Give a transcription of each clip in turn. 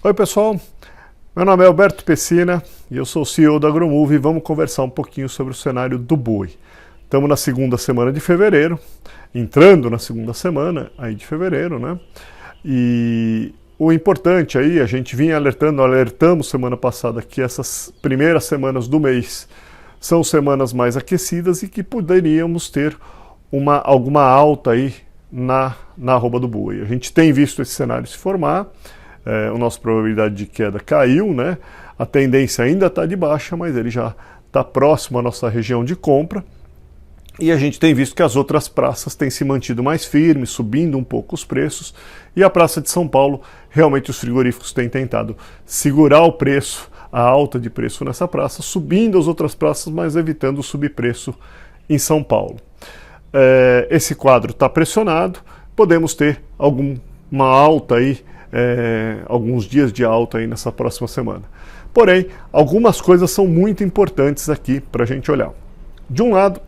Oi pessoal, meu nome é Alberto Pessina e eu sou o CEO da Agromove e vamos conversar um pouquinho sobre o cenário do boi. Estamos na segunda semana de fevereiro, entrando na segunda semana aí de fevereiro, né? E o importante aí, a gente vinha alertamos semana passada que essas primeiras semanas do mês são semanas mais aquecidas e que poderíamos ter alguma alta aí na arroba do boi. A gente tem visto esse cenário se formar. A nossa probabilidade de queda caiu, né? A tendência ainda está de baixa, mas ele já está próximo à nossa região de compra. E a gente tem visto que as outras praças têm se mantido mais firmes, subindo um pouco os preços. E a Praça de São Paulo, realmente os frigoríficos têm tentado segurar o preço, a alta de preço nessa praça, subindo as outras praças, mas evitando o subpreço em São Paulo. Esse quadro está pressionado, podemos ter uma alta aí, alguns dias de alta aí nessa próxima semana. Porém, algumas coisas são muito importantes aqui para a gente olhar. De um lado,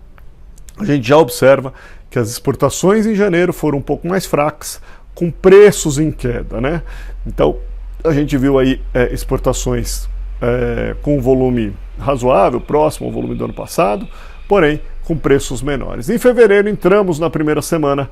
a gente já observa que as exportações em janeiro foram um pouco mais fracas, com preços em queda, né? Então, a gente viu aí exportações com volume razoável, próximo ao volume do ano passado, porém com preços menores. Em fevereiro entramos na primeira semana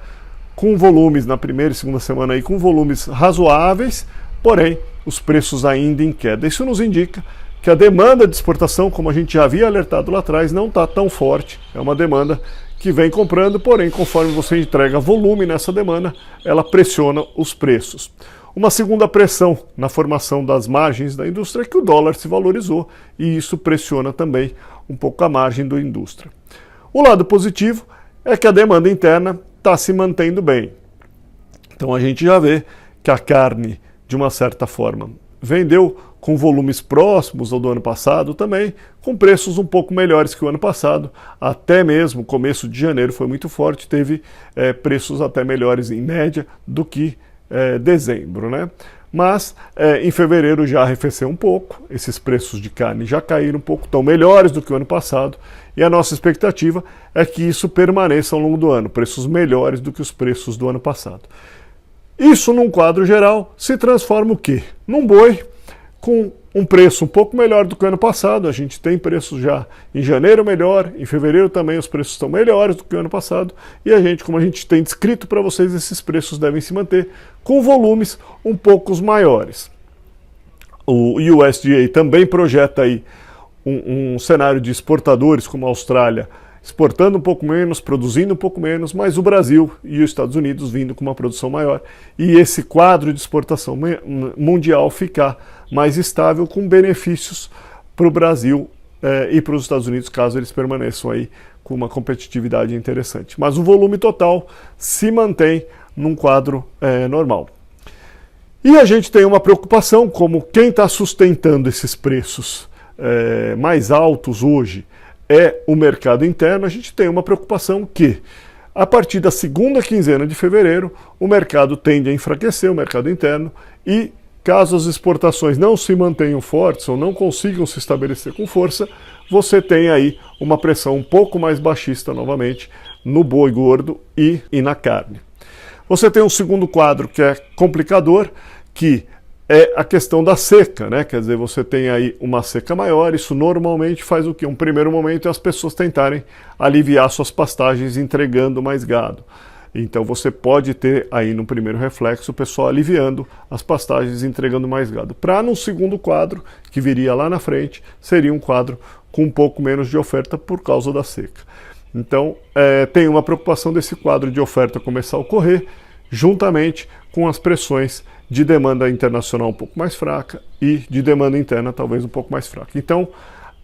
com volumes, na primeira e segunda semana aí, com volumes razoáveis, porém os preços ainda em queda. Isso nos indica que a demanda de exportação, como a gente já havia alertado lá atrás, não está tão forte. É uma demanda que vem comprando, porém conforme você entrega volume nessa demanda, ela pressiona os preços. Uma segunda pressão na formação das margens da indústria é que o dólar se valorizou e isso pressiona também um pouco a margem da indústria. O lado positivo é que a demanda interna está se mantendo bem. Então a gente já vê que a carne, de uma certa forma, vendeu com volumes próximos ao do ano passado também, com preços um pouco melhores que o ano passado, até mesmo o começo de janeiro foi muito forte, teve preços até melhores em média do que dezembro, né? Mas em fevereiro já arrefeceu um pouco, esses preços de carne já caíram um pouco, estão melhores do que o ano passado, e a nossa expectativa é que isso permaneça ao longo do ano, preços melhores do que os preços do ano passado. Isso, num quadro geral, se transforma o quê? Num boi com um preço um pouco melhor do que o ano passado. A gente tem preços já em janeiro melhor, em fevereiro também os preços estão melhores do que o ano passado, e a gente, como a gente tem descrito para vocês, esses preços devem se manter com volumes um pouco maiores. O USDA também projeta aí um cenário de exportadores como a Austrália exportando um pouco menos, produzindo um pouco menos, mas o Brasil e os Estados Unidos vindo com uma produção maior, e esse quadro de exportação mundial ficar mais estável, com benefícios para o Brasil e para os Estados Unidos, caso eles permaneçam aí com uma competitividade interessante. Mas o volume total se mantém num quadro normal. E a gente tem uma preocupação, como quem está sustentando esses preços mais altos hoje é o mercado interno. A gente tem uma preocupação que, a partir da segunda quinzena de fevereiro, o mercado tende a enfraquecer, o mercado interno, e caso as exportações não se mantenham fortes ou não consigam se estabelecer com força, você tem aí uma pressão um pouco mais baixista novamente no boi gordo e na carne. Você tem um segundo quadro que é complicador, que é a questão da seca, né? Quer dizer, você tem aí uma seca maior, isso normalmente faz o quê? Um primeiro momento é as pessoas tentarem aliviar suas pastagens entregando mais gado. Então você pode ter aí no primeiro reflexo o pessoal aliviando as pastagens e entregando mais gado. Para no segundo quadro, que viria lá na frente, seria um quadro com um pouco menos de oferta por causa da seca. Então tem uma preocupação desse quadro de oferta começar a ocorrer, juntamente com as pressões de demanda internacional um pouco mais fraca e de demanda interna talvez um pouco mais fraca. Então,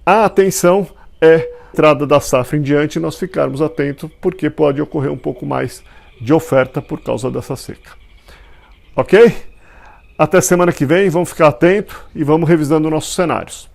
a atenção é entrada da safra em diante, nós ficarmos atentos, porque pode ocorrer um pouco mais de oferta por causa dessa seca. Ok? Até semana que vem, vamos ficar atentos e vamos revisando nossos cenários.